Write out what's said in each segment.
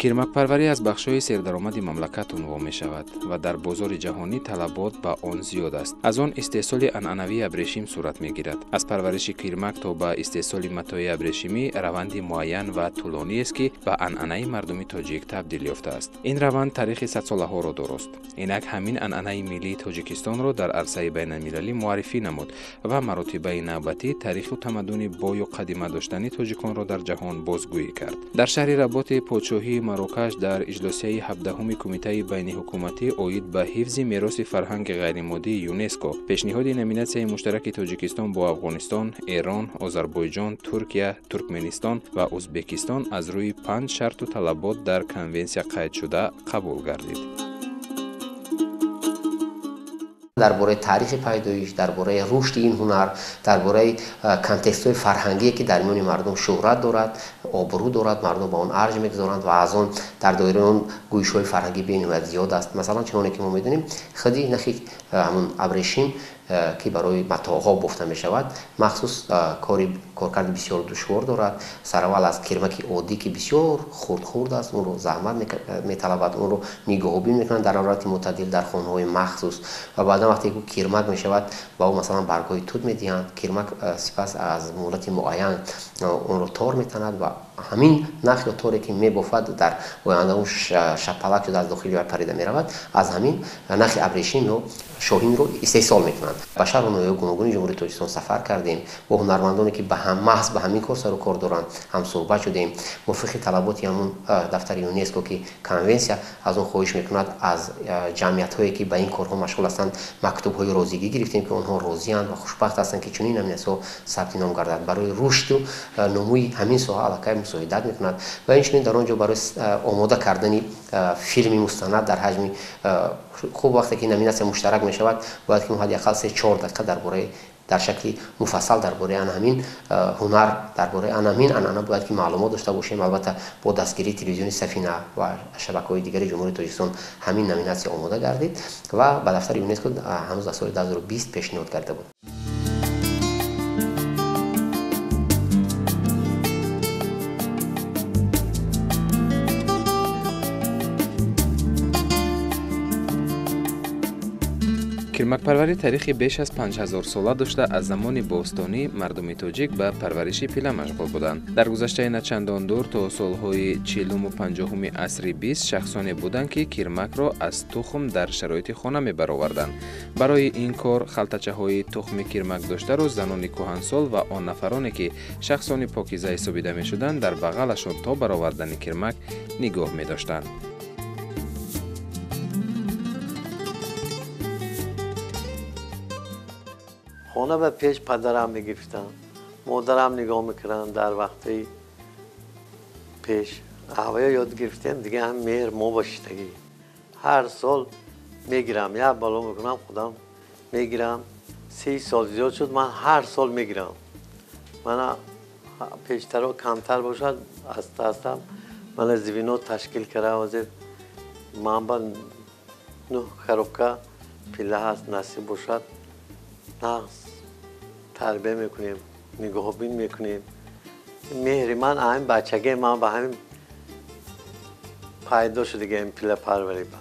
кирмакпарварӣ аз бахшҳои сердаромади мамлакат унвон мешавад ва дар бозори ҷаҳонӣ талабот ба он зиёд аст. аз он истеҳсоли анъанавии абрешим сурат мегирад. аз парвариши кирмак то ба истеҳсоли матои абрешимӣ раванди муайян ва тӯлониест ки ба анъанаи мардуми тоҷик табдил ёфтааст. ин раванд тарихи садсолаҳоро дорост. инак ҳамин анъанаи миллии тоҷикистонро дар арсаи байналмилалӣ муаррифӣ намуд ва маротибаи навбатӣ таъриху тамаддуни бою қадима доштани тоҷиконро дар ҷаҳон бозгӯӣ кард. дар шаҳри Работи подшоҳии Марокаш дар иҷлосияи 17-уми Кумитаи байниҳукуматӣ оид ба ҳифзи мероси фарҳанги ғайримоддии ЮНЕСКО пешниҳоди номинатсияи муштараки Тоҷикистон бо Афғонистон, Эрон, Озарбойҷон, Туркия, Туркменистон ва Узбекистон аз рӯи 5 шарту талабот дар конвенсия қайдшуда қабул гардид. درباره تاریخ پیدایش، درباره رشد این هنر، درباره کانتکست های فرهنگی که در میان مردم شهرت دارد، آبرو دارد، مردم با اون ارج میگذارند و از اون در دایره اون گویش های فرهنگی بین‌المللی زیاد است. مثلا چنانه که ما میدونیم خدی نخی همون ابریشم که برای متاعها بافته می شود مخصوص کارکرد بسیار دشوار دارد. سراول از کرمک عادی که بسیار خرد است اون رو زحمت میطلبد، اون رو نگاهبین میکنند در حالت معتدل در خانه های مخصوص و بعدا وقتی که کرمک می شود با اون مثلا برگ‌های توت میدهند. کرمک سپس از مدت معین اون رو تار میتند و همین نخ یا تاری که میبافد در آینده اون شپلک شده از داخلی پریده میرود، از همین نخ ابریشم و شاهین رو استحصال میکنند. به شهر و نوای گوناگون جمهوری تاجیکستان سفر کردیم، با هنرمندانی که محض به همین کار سر و کار دارند هم صحبت شدیم. موافق طلباتی همون دفتر یونسکو که کنونسیا از اون خواهش میکند از جمعیت هایی که به این کارها مشغول هستند مکتوب های روزیگی گرفتیم که اونها راضی اند و خوشبخت هستند که چنین نمونه‌ها ثبت نام گردد. برای رشد و نموی همین ساحه علاقه مساعدت میکند و این در آنجا برای آماده کردن فیلم مستند در حجم خوب وقتی که نمیناسیون مشترک می شود باید که حداقل 3-4 دقیقه درباره در شکل مفصل درباره همین هنر، درباره همین انعنا باید که معلومات داشته باشیم. البته با دستگیری تلویزیون سفینه و شبکه‌های دیگر جمهوری تاجیکستان همین نمیناسی آماده گردید و به دفتر یونسکو هنوز در سال 2020 پیشنهاد کرده بود. кирмакпарварӣ таърихи беш аз 5000 сола дошта аз замони бостонӣ мардуми тоҷик ба парвариши пила машғул буданд. дар гузаштаи начандон дур то солҳои 40-уму 50-уми асри 20 шахсоне буданд ки кирмакро аз тухм дар шароити хона мебароварданд. барои ин кор халтачаҳои тухми кирмак доштаро занони кӯҳансол ва он нафароне ки шахсони покиза ҳисобида мешуданд дар бағалашон то баровардани кирмак нигоҳ медоштанд. خانه به پیش پدرم میگفتن، مادرم نگاه میکردن. در وقتی پیش هوای یاد گرفتیم دیگه هم مهر ما باشتگی. هر سال میگیرم یا بالا میکنم خودم میگیرم. 30 سال زیاد شد من هر سال میگیرم. من پیشتر و کمتر باشد هستم من زوینات تشکیل کرده وزید من با 9 خروکه پیله هست نصیب باشد نقص تربیه میکنیم، نگاه بین میکنیم. مهر من همین بچگی من به همین پیدا شده که این پیله پروری با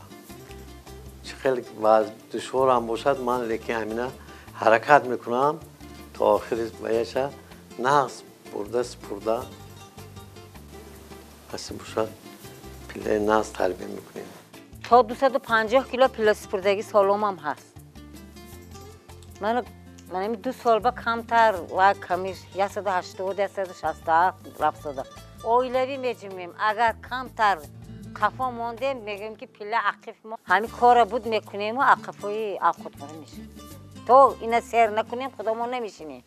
چه خیلی وضع دشوار هم باشد من لیکن همینا حرکت میکنم تا آخر بایشه نقص برده سپرده نصیب باشد پیله نقص تربیه میکنیم. تا 250 کیلو پیله سپردگی سالم هم هست. من 2 سال با کمتر و کمیش 180 167 رفت شده. اویلوی میجمیم اگر کمتر کفا مونده میگیم که پیله عقیف ما همین کار بود میکنیم و عقیفای خودمون میشه. تو اینا سیر نکنیم خودمون نمیشینیم.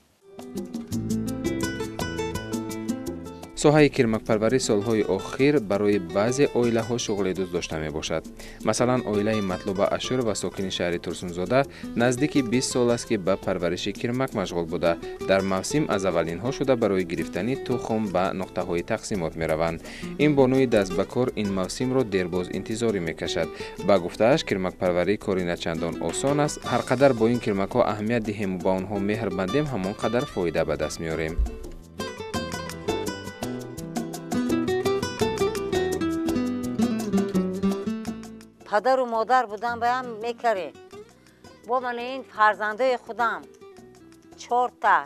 соҳаи кирмакпарварӣ солҳои охир барои баъзе оилаҳо шуғли дӯст дошта мебошад. Масалан, оилаи Матлуба Ашур ва сокини шаҳри Турсунзода наздики 20 сол аст ки ба парвариши кирмак машғул буда, дар мавсим аз аввалинҳо шуда барои гирифтани тухм ба нуқтаҳои тақсимот мераванд. Ин бонуи даст ба кор ин мавсимро дербоз интизорӣ мекашад. Ба гуфтааш, кирмакпарварӣ кори на чандон осон аст. ҳар қадар бо ин кирмакҳо аҳамият диҳему ба онҳо меҳр бандем, ҳамон қадар фоида ба даст меорем. پدر و مادر بودن بایم میکره با من این فرزنده خودم 4 تا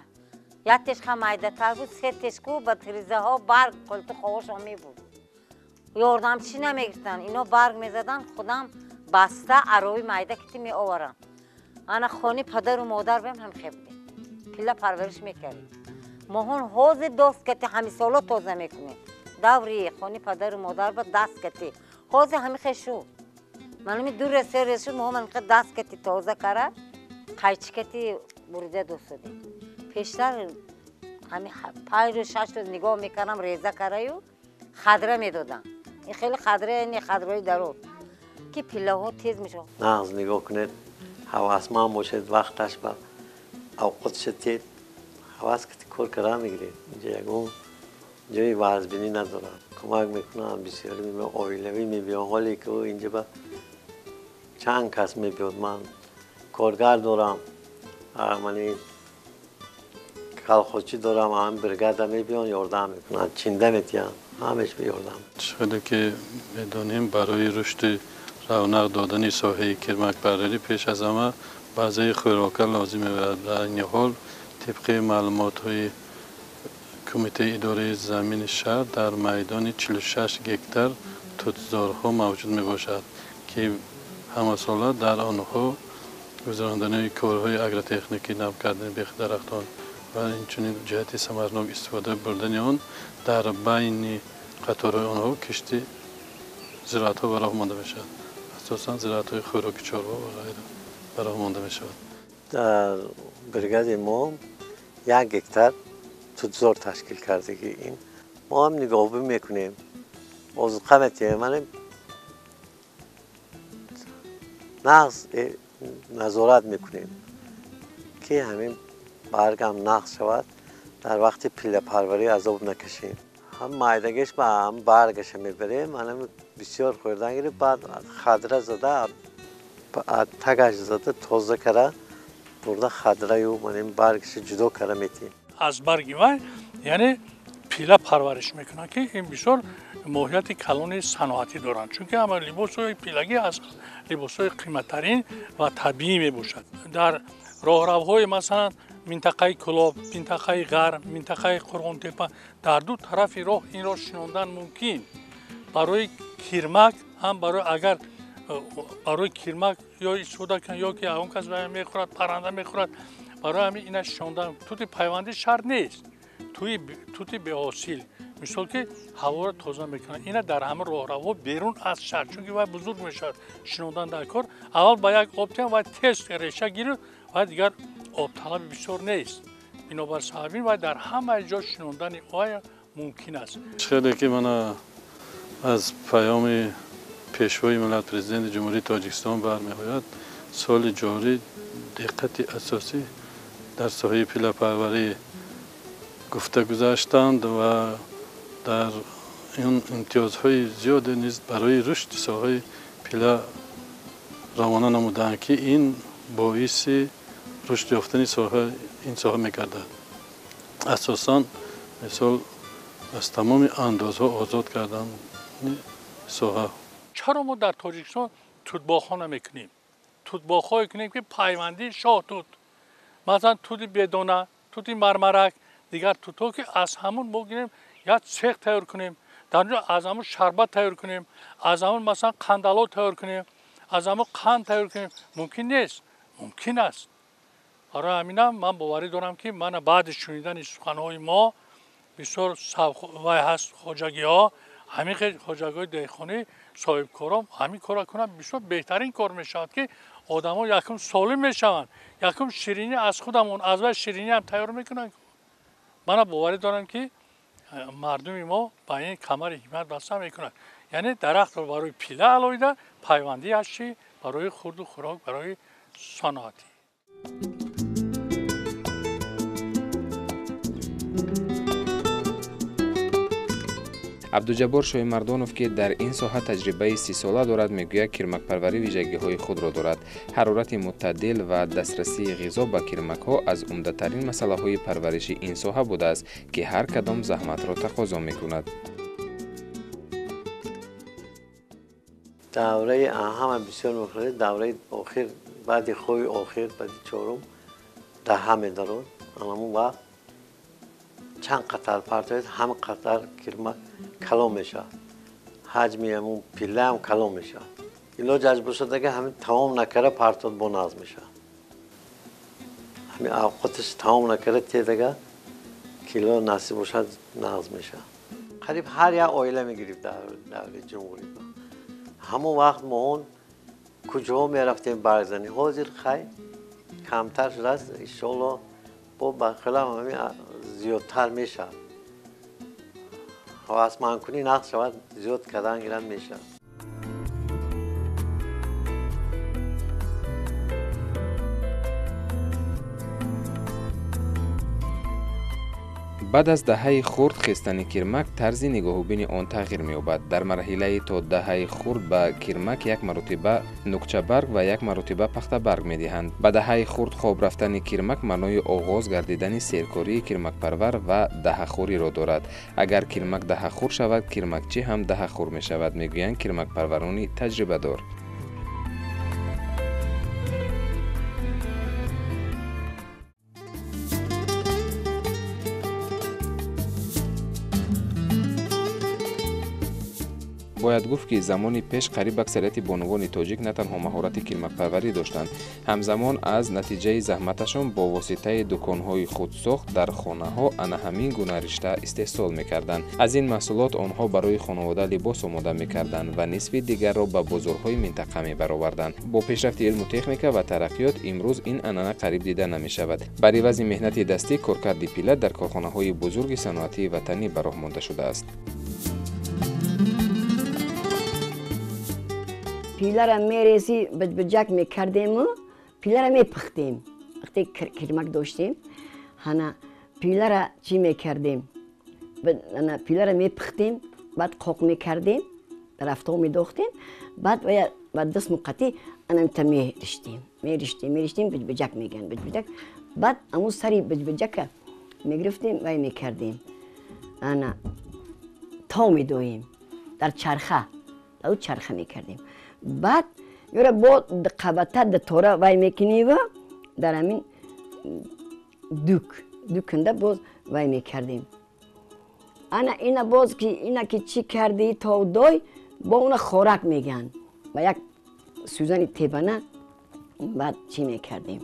یکیش خم مایده تر بود 3 تشکو با تریزه ها برگ قلتو خواهش می بود یاردم چی نمیگرفتن اینا برگ میزدن خودم بسته عراوی مایده کتی می آورم انا خانی پدر و مادر بهم هم خیبدیم پیلا پرورش میکردیم ماهون حوض دوست کتی همی سالا تازه میکنیم دوری خانی پدر و مادر با دست کتی حوض همی خشو منو می دور سرشو من که دست کتی تازه کرد قایچ کتی بریده دوست دی پیشتر همین 5 و 6 روز نگاه میکنم ریزه کرایو خضره میدادم این خیلی خضره این خضره درو که پیله ها تیز میشه نغز نگاه کنید حواسمان باشد وقتش با اوقاتش تید حواس کتی کار کرا میگیرید اینجا یکون جای ورزبینی ندارم کمک میکنم بسیاری میبینم آویلوی میبینم حالی که اینجا با چند کس میبید من کارگر دارم منی کالخوچی دارم هم برگرده میبیان یاردم میکنن چینده میتیم همش بیاردم شده که بدونیم برای رشد رونق دادن ساحه کیرمکپروری پیش از همه بعضی خوراک‌ها لازمه و در این حال طبق معلومات های کمیته اداره زمین شهر در میدان 46 گکتار توت‌زارها موجود می باشد که همه ساله در آنها گذراندن کارهای اگرتکنیکی نم کردن بیخ درختان و اینچنین جهت ثمرناک استفاده بردن آن در بین قطار آنها کشتی زراعت ها براه مانده می شود اساساً زراعت های خوراکی چاروا و غیره براه مانده می شود در برگرد ما 1 گکتار توت‌زار تشکیل کرده که این ما هم نگاه میکنیم از قمتی من نقص نظارت میکنیم که همین برگ هم نقص شود در وقت پیله پروری عذاب نکشیم هم مایدگیش با هم برگش میبریم هم بسیار خوردن گیریم بعد خضره زده تگش زده تازه کرده برده خضره و من این برگش جدا کرده میتیم از برگی وای یعنی پیله پرورش میکنن که این بسیار ماهیت کلان صنعتی دارند چون که همه لباس‌های پیلگی از لباس‌های قیمت‌ترین و طبیعی میباشد در راهروهای مثلا منطقه کلاب، منطقه غرب، منطقه قرغن‌تپه در دو طرف راه این را شناندن ممکن برای کیرمک هم برای اگر برای کیرمک یا استفاده کن یا که اون کس میخورد پرنده میخورد برای همین اینا شناندن توت پیوندی شرط نیست توت به حاصل مثال که هوا را تازه میکنه اینا در همه راهروها بیرون از شهر چون که بزرگ میشد شناندن در کار اول با یک آب و تست ریشه گیره و دیگر آب طلب بسیار نیست بنابر صاحبین و در همه جا شناندن آیا ممکن است خیلی که من از پیام پیشوای ملت پرزیدنت جمهوری تاجیکستان برمی‌آید سال جاری دقت اساسی در ساحه پیله پروری گفته گذاشتند و در این امتیازهای زیاد نیز برای رشد ساحه پیله روانه نمودند که این باعث رشد یافتن این ساحه می‌گردد اساساً مثال از تمام اندازها آزاد کردن ساحه چرا ما در تاجیکستان توت‌باغ‌ها نمی‌کنیم توت‌باغ‌هایی کنیم که پیوندی شاه توت مثلا توت بدانه توت مرمرک دیگر توت‌ها که از همون بگیریم یا سیخ تیار کنیم در اونجا از همون شربت تیار کنیم از همون مثلا قندالو تیار کنیم از همون قند تیار کنیم ممکن نیست ممکن است برای همینم من باوری دارم که من بعد شنیدن سخن‌های ما بسیار وای هست خواجگی‌ها همین خواجگی‌های دهخانه صاحب کارام همین کارا کنن بسیار بهترین کار میشود که آدم‌ها یکم سالم میشوند یکم شیرینی از خودمون از وای شیرینی هم تیار میکنن من باوری دارم که مردم ما با این کمر حکمت بسته میکنند. یعنی درخت رو برای پیله علایده پیوندی هستی برای خورد و خوراک برای صنعتی. عبدالجبار شایمردانوف که در این ساحه تجربه 30 ساله دارد میگوید کرمک پروری ویژگی های خود را دارد. حرارت معتدل و دسترسی غذا به کرمک ها از عمده ترین مسئله های پرورش این ساحه بوده است که هر کدام زحمت را تقاضا میکند. دوره اهم بسیار مختلف، دوره آخر بعد خوی آخر بعد چهارم در همه درون همون وقت چند قطر پرتوید هم قطر کرمک کلام میشه، حجمی همون پیله هم کلام میشه. ایلاج از بسته که همین تمام نکره پرتود با ناز میشه، همین اوقاتش تمام نکره تی دیگه کیلو نصیب باشد ناز میشه. قریب هر یک آیله میگیرید دوره جمهوری با همون وقت ما اون کجا میرفتیم برزنی حاضر خیلی کمتر شده است. انشالله با بخلا همین زیادتر میشه. حواس من کنی نقص شود زیاد کردن گیرن میشه. بعد از دهه خرد خستن کرمک طرز نگاه و بین آن تغییر می‌یابد. در مرحله تا دهه خرد به کرمک یک مرتبه نکچه برگ و یک مرتبه پخته برگ می‌دهند. به دهه خرد خواب رفتن کرمک معنای آغاز گردیدن سیرکاری کرمک پرور و دهه خوری را دارد. اگر کرمک دهه خور شود کرمکچی هم دهه خور می‌شود، میگویند کرمک پرورانی تجربه دار. باید گفت که زمانی پیش قریب اکثریت بانوان تاجیک نه تنها مهارت کرمک پروری داشتند، همزمان از نتیجه زحمتشان با واسطه دکانهای خودساخت در خانه ها انا همین گونه رشته استحصال میکردند. از این محصولات آنها برای خانواده لباس آماده میکردند و نصف دیگر را به بازارهای منطقه میبرآوردند. با پیشرفت علم و تکنیک و ترقیات امروز این عنعنه قریب دیده نمیشود. بر عوض مهنت دستی کارکرد پیله در کارخانه های بزرگ صنعتی وطنی به راه مانده شده است. پیله را میریزی بجک میکردیم و پیله را میپختیم. وقتی کرمک داشتیم هنه پیله را چی میکردیم؟ پیله را میپختیم، بعد قوق میکردیم، در افتو میداختیم، بعد دست مقطعی انمتا میرشتیم بجک میگن بجک. بعد امو سری بجک میگرفتیم و میکردیم. انا تا میدویم در چرخه میکردیم. بعد یورا با قبطه د تورا وای میکنی و در همین دوکنده باز وای میکردیم. اینا باز که اینا که چی کردی تا دای با اونا خوراک میگن و یک سوزن تیبانه. بعد چی میکردیم؟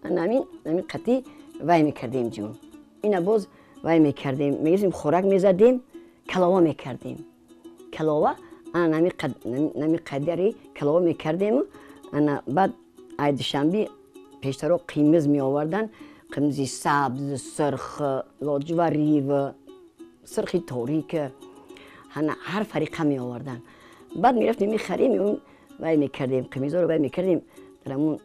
همین قطعی وای میکردیم جون. اینا باز وای میکردیم، میگیم خوراک میزدیم، کلاوه میکردیم. کلاوه نمی قدری کلاوه میکردیم. بعد عید شنبه پیشتر قیمز می آوردن، قیمزی سبز، سرخ، لاجوری و سرخی تاریک، هر فریقه می آوردن. بعد میرفتیم میخریم اون وای میکردیم، قیمزا رو وای میکردیم، در همون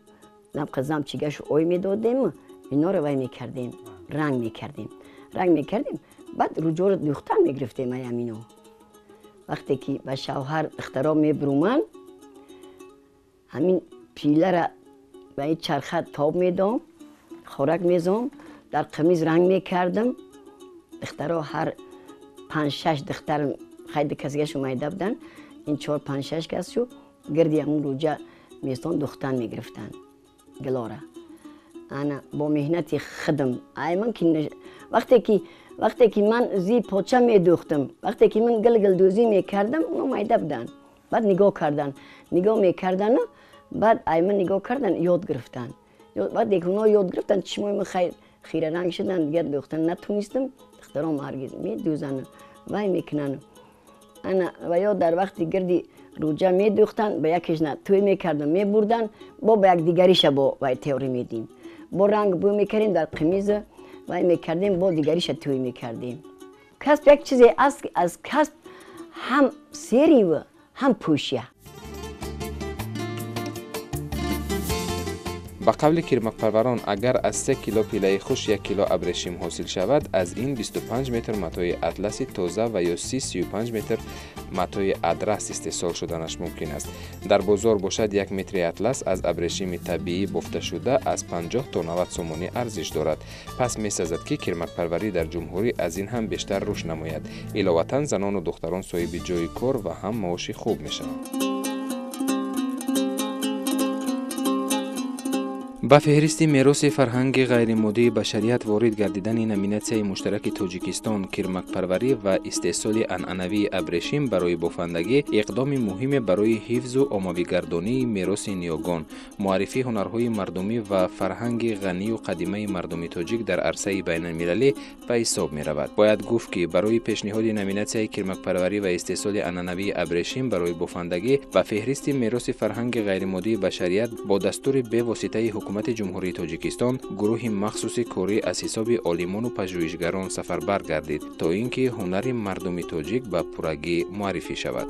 نبق زم چیگش اوی میدادیم، اینا رو وای میکردیم، رنگ میکردیم. بعد رجوع رو دوختن میگرفتیم همینو. وقتی که به شوهر اختراع میبرومن همین پیله را به این چرخه تاب میدم، خوراک میزم، در قمیز رنگ میکردم. اختراع هر 5-6 دختر خیلی کسیش اومده بودن، این 4-5-6 کس شو گردی همون روجه میستان دختن میگرفتن گلاره. انا با مهنت خدم من که وقتی که من زی پاچه میدوختم، وقتی که من گل دوزی میکردم اونا مایده بودن. بعد نگاه میکردن بعد من نگاه کردن یاد گرفتن. بعد دیگه اونا یاد گرفتن چشمای من خیره رنگ شدن، دیگه دوختن نتونستم. دخترام هرگز میدوزن وای میکنن. و یا در وقتی گردی روجه میدوختن به یکیش نه توی میکردن میبردن با یک دیگریش با وای تئوری میدیم. با رنگ بو میکردیم در قمیز وای میکردیم با دیگریش توی میکردیم. کسب یک چیزی است که از کسب هم سری و هم پوشیه. با قول کرمک پروران اگر از 3 کیلو پیله خوش 1 کیلو ابریشم حاصل شود، از این 25 متر متای اطلس تازه و یا 35 متر متای ادرس استحصال شدنش ممکن است. در بازار باشد 1 متر اطلس از ابریشم طبیعی بافته شده از 50 تا 90 سومانی ارزش دارد. پس می‌سازد که کرمک پروری در جمهوری از این هم بیشتر رشد نماید. علاوه زنان و دختران صاحب جای کار و هم معاش خوب میشوند. با فهرست میراث فرهنگ غیرمادی بشریت وارد گردیدن نامیناسیون مشترک تاجیکستان کرمک پروری و استحصال عنعنوی ابریشم برای بافندگی اقدام مهم برای حفظ و عمومی‌گردانی میراث نیاگان، معرفی هنرهای مردمی و فرهنگ غنی و قدیمی مردم تاجیک در عرصه بین المللی به حساب می رود. باید گفت که برای پیشنهاد نامیناسیون کرمک پروری و استحصال عنعنوی ابریشم برای بافندگی با فهرست میراث فرهنگ غیرمادی بشریت با دستور به واسطه حکومت جمهوری تاجیکستان گروه مخصوص کاری از حساب عالمان و پژوهشگران سفربر گردید تا اینکه هنر مردم تاجیک به پرگی معرفی شود.